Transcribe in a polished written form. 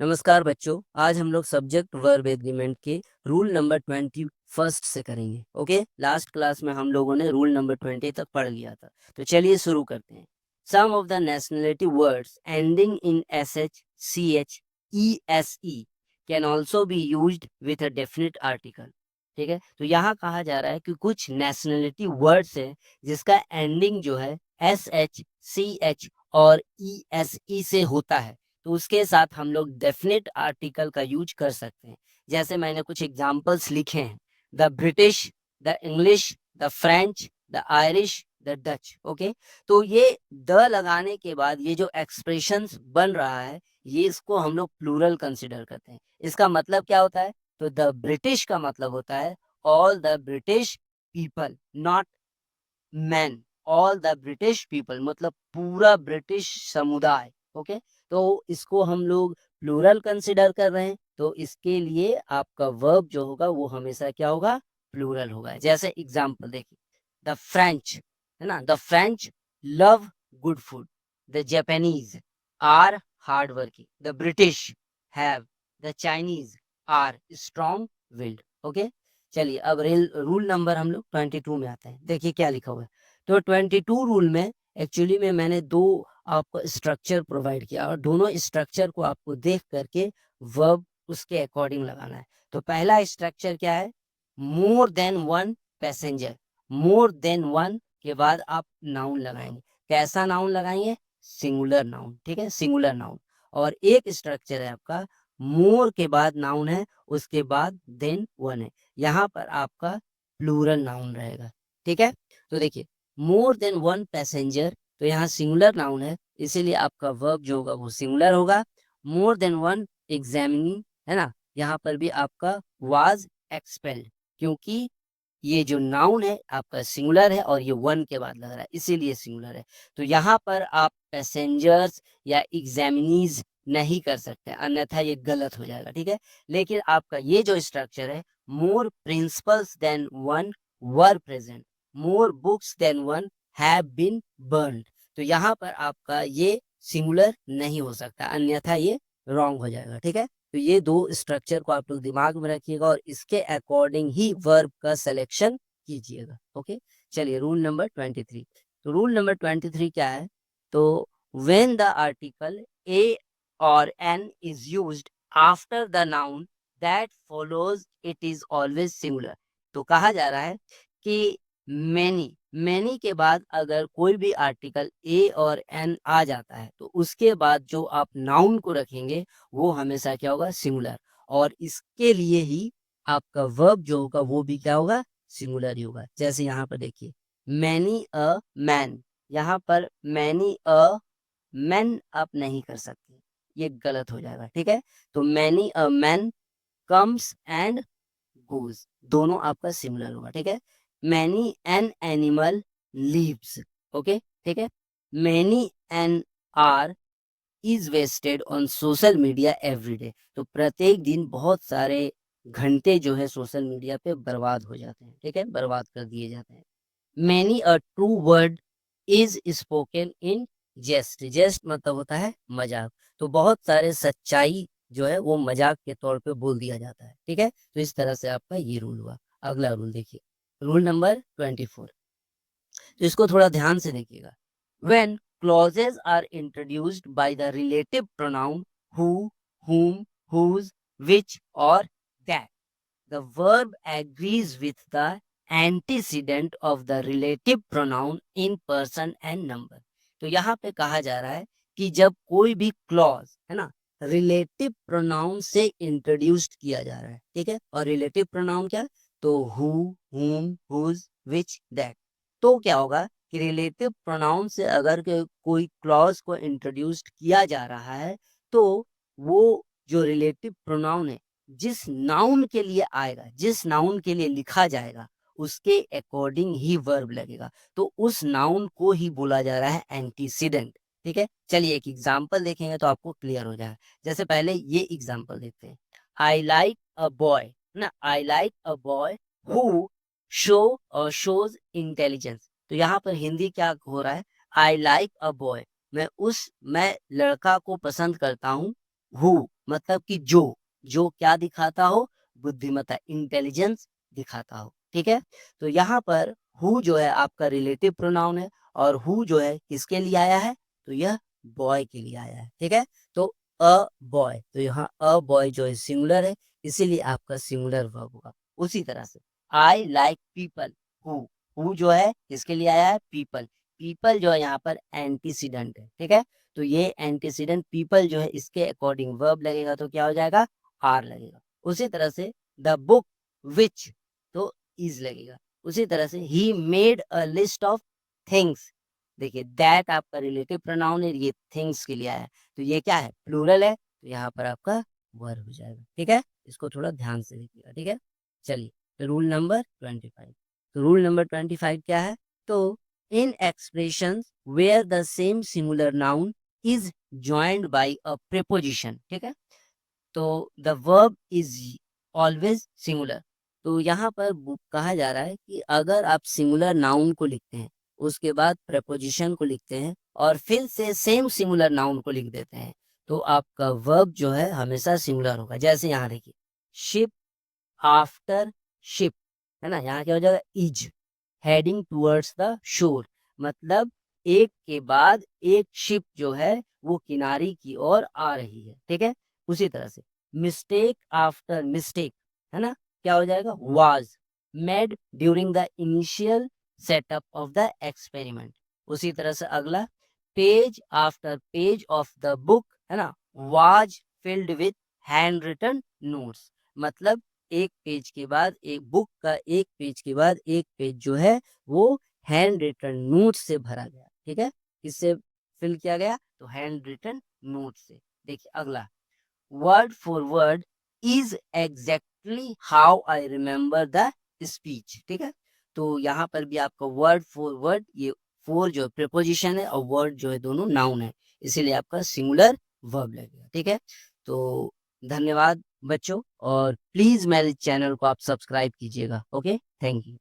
नमस्कार बच्चों, आज हम लोग सब्जेक्ट वर्ब एग्रीमेंट के रूल नंबर 21 से करेंगे। ओके, लास्ट क्लास में हम लोगों ने रूल नंबर 20 तक पढ़ लिया था। तो चलिए शुरू करते हैं। Some of the nationality words ending in SH, CH, ESE can also be used with a definite article. ठीक है, तो यहाँ कहा जा रहा है कि कुछ नेशनलिटी वर्ड्स है जिसका एंडिंग जो है SH, CH और ESE से होता है, तो उसके साथ हम लोग डेफिनेट आर्टिकल का यूज कर सकते हैं। जैसे मैंने कुछ एग्जांपल्स लिखे हैं, the British, the English, the French, the Irish, the Dutch. Okay, तो ये द लगाने के बाद ये जो एक्सप्रेशंस बन रहा है, ये इसको हम लोग प्लूरल कंसिडर करते हैं। इसका मतलब क्या होता है? तो द ब्रिटिश का मतलब होता है all the British people, not man. All the British people मतलब पूरा ब्रिटिश समुदाय। ओके, तो इसको हम लोग प्लूरल कंसिडर कर रहे हैं, तो इसके लिए आपका वर्ब जो होगा वो हमेशा क्या होगा? प्लूरल होगा। जैसे एग्जांपल देखिए, द फ्रेंच, है ना, the French love good food, the Japanese are hard working, the British have, the Chinese are strong willed. Okay, चलिए अब रूल नंबर हम लोग 22 में आते हैं। देखिए क्या लिखा हुआ है। तो 22 रूल में एक्चुअली में मैंने दो आपको स्ट्रक्चर प्रोवाइड किया और दोनों स्ट्रक्चर को आपको देख करके वर्ब उसके अकॉर्डिंग लगाना है। तो पहला स्ट्रक्चर क्या है? More than one passenger. More than one के बाद आप नाउन लगाएंगे। कैसा नाउन लगाएंगे? Singular noun. ठीक है, सिंगुलर नाउन। और एक स्ट्रक्चर है आपका, मोर के बाद नाउन है, उसके बाद देन वन है, यहाँ पर आपका प्लूरल नाउन रहेगा। ठीक है, तो देखिए मोर देन वन पैसेंजर, तो यहाँ सिंगुलर नाउन है, इसीलिए आपका वर्ब जो होगा वो सिंगुलर होगा। मोर देन वन एग्जामिनिंग, है ना, यहाँ पर भी आपका वाज एक्सपेल्ड, क्योंकि ये जो नाउन है आपका सिंगुलर है और ये वन के बाद लग रहा है, इसीलिए सिंगुलर है। तो यहाँ पर आप पैसेंजर्स या एग्जामिनीज नहीं कर सकते, अन्यथा ये गलत हो जाएगा। ठीक है, लेकिन आपका ये जो स्ट्रक्चर है, more principles than one were present, more books than one have been burned, तो यहाँ पर आपका ये सिंगुलर नहीं हो सकता, अन्यथा ये रॉन्ग हो जाएगा। ठीक है, तो ये दो स्ट्रक्चर को आप लोग दिमाग में रखिएगा और इसके अकॉर्डिंग ही वर्ब का सिलेक्शन कीजिएगा। ओके, चलिए रूल नंबर 23। तो रूल नंबर 23 क्या है? तो व्हेन द आर्टिकल ए और an is used after the noun that follows it is always singular. तो कहा जा रहा है कि मैनी, मैनी के बाद अगर कोई भी आर्टिकल ए और एन आ जाता है, तो उसके बाद जो आप नाउन को रखेंगे वो हमेशा क्या होगा? सिंगुलर। और इसके लिए ही आपका वर्ब जो होगा वो भी क्या होगा? सिंगुलर ही होगा। जैसे यहाँ पर देखिए, मैनी अ मैन, यहाँ पर मैनी अ मैन आप नहीं कर सकते, ये गलत हो जाएगा। ठीक है, तो many a man comes and goes, दोनों आपका सिमिलर होगा। ठीक है, many an animal lives. Okay, ठीक है, many an hour is wasted on social media every day, तो प्रत्येक दिन बहुत सारे घंटे जो है सोशल मीडिया पे बर्बाद हो जाते हैं। ठीक है, बर्बाद कर दिए जाते हैं। Many a true word is spoken in jest, jest मतलब होता है मजाक, तो बहुत सारे सच्चाई जो है वो मजाक के तौर पे बोल दिया जाता है। ठीक है, तो इस तरह से आपका ये रूल हुआ। अगला रूल देखिए, रूल नंबर 24। तो इसको थोड़ा ध्यान से देखिएगा। When clauses are introduced by the relative pronoun who, whom, whose, which or that, the verb agrees with the antecedent of the relative pronoun in person and number। तो यहाँ पे कहा जा रहा है कि जब कोई भी क्लॉज, है ना, रिलेटिव प्रोनाउन से इंट्रोड्यूस्ड किया जा रहा है। ठीक है, और रिलेटिव प्रोनाउन क्या? तो हु, हुम, हुज, विच, दैट। तो क्या होगा कि रिलेटिव प्रोनाउन से अगर कोई क्लॉज को इंट्रोड्यूस्ड किया जा रहा है, तो वो जो रिलेटिव प्रोनाउन है जिस नाउन के लिए आएगा, जिस नाउन के लिए लिखा जाएगा, उसके अकॉर्डिंग ही वर्ब लगेगा। तो उस नाउन को ही बोला जा रहा है एंटीसीडेंट। ठीक है, चलिए एक एग्जांपल देखेंगे तो आपको क्लियर हो जाएगा। जैसे पहले ये एग्जांपल देखते हैं, आई लाइक अ बॉय ना, I like a boy who show और शोज इंटेलिजेंस। तो यहाँ पर हिंदी क्या हो रहा है? आई लाइक अ बॉय, मैं लड़का को पसंद करता हूँ, हु मतलब कि जो क्या दिखाता हो, बुद्धिमत्ता, इंटेलिजेंस दिखाता हो। ठीक है, तो यहाँ पर हु जो है आपका रिलेटिव प्रोनाउन है और हु जो है किसके लिए आया है, तो यह बॉय के लिए आया है। ठीक है, तो अ बॉय, तो यहाँ अ बॉय जो है सिंगुलर है, इसीलिए आपका सिंगुलर वर्ब होगा। उसी तरह से आई लाइक पीपल, हु जो है किसके लिए आया है, पीपल। पीपल जो है यहाँ पर एंटीसीडेंट है। ठीक है, तो ये एंटीसीडेंट पीपल जो है इसके अकॉर्डिंग वर्ब लगेगा, तो क्या हो जाएगा, आर लगेगा। उसी तरह से द बुक विच, तो इज लगेगा। उसी तरह से he made a list of things, देखिए दैट आपका रिलेटिव प्रोनाउन है, ये थिंग्स के लिए आया है, तो ये क्या है, प्लूरल है, तो यहाँ पर आपका वर्ब हो जाएगा। ठीक है, इसको थोड़ा ध्यान से देखिएगा। ठीक है, चलिए, तो रूल नंबर 25, तो रूल नंबर 25 क्या है, तो in expressions where the same singular noun is joined by a preposition. ठीक है, तो the verb is always singular. तो यहाँ पर कहा जा रहा है कि अगर आप सिंगुलर नाउन को लिखते हैं, उसके बाद प्रपोजिशन को लिखते हैं और फिर से सेम सिंगुलर नाउन को लिख देते हैं, तो आपका वर्ब जो है हमेशा सिंगुलर होगा। जैसे यहाँ देखिए, शिप आफ्टर शिप, है ना, यहाँ क्या हो जाएगा, is heading towards the shore, मतलब एक के बाद एक शिप जो है वो किनारे की ओर आ रही है। ठीक है, उसी तरह से मिस्टेक आफ्टर मिस्टेक, है ना, क्या हो जाएगा, was made during the initial setup of the experiment. उसी तरह से अगला, page after page of the book, है ना, was filled with hand written notes, मतलब एक पेज के बाद एक, बुक का एक पेज के बाद एक पेज जो है वो हैंड रिटन नोट से भरा गया। ठीक है, किससे फिल किया गया, तो हैंड रिटन नोट से। देखिए अगला, word for word is exactly how I remember the speech. ठीक है, तो यहाँ पर भी आपका वर्ड फॉर वर्ड, ये फोर जो प्रीपोजिशन है और वर्ड जो है दोनों नाउन है, इसीलिए आपका सिंगुलर वर्ब लगेगा। ठीक है, तो धन्यवाद बच्चों, और प्लीज मेरे चैनल को आप सब्सक्राइब कीजिएगा। Okay, thank you.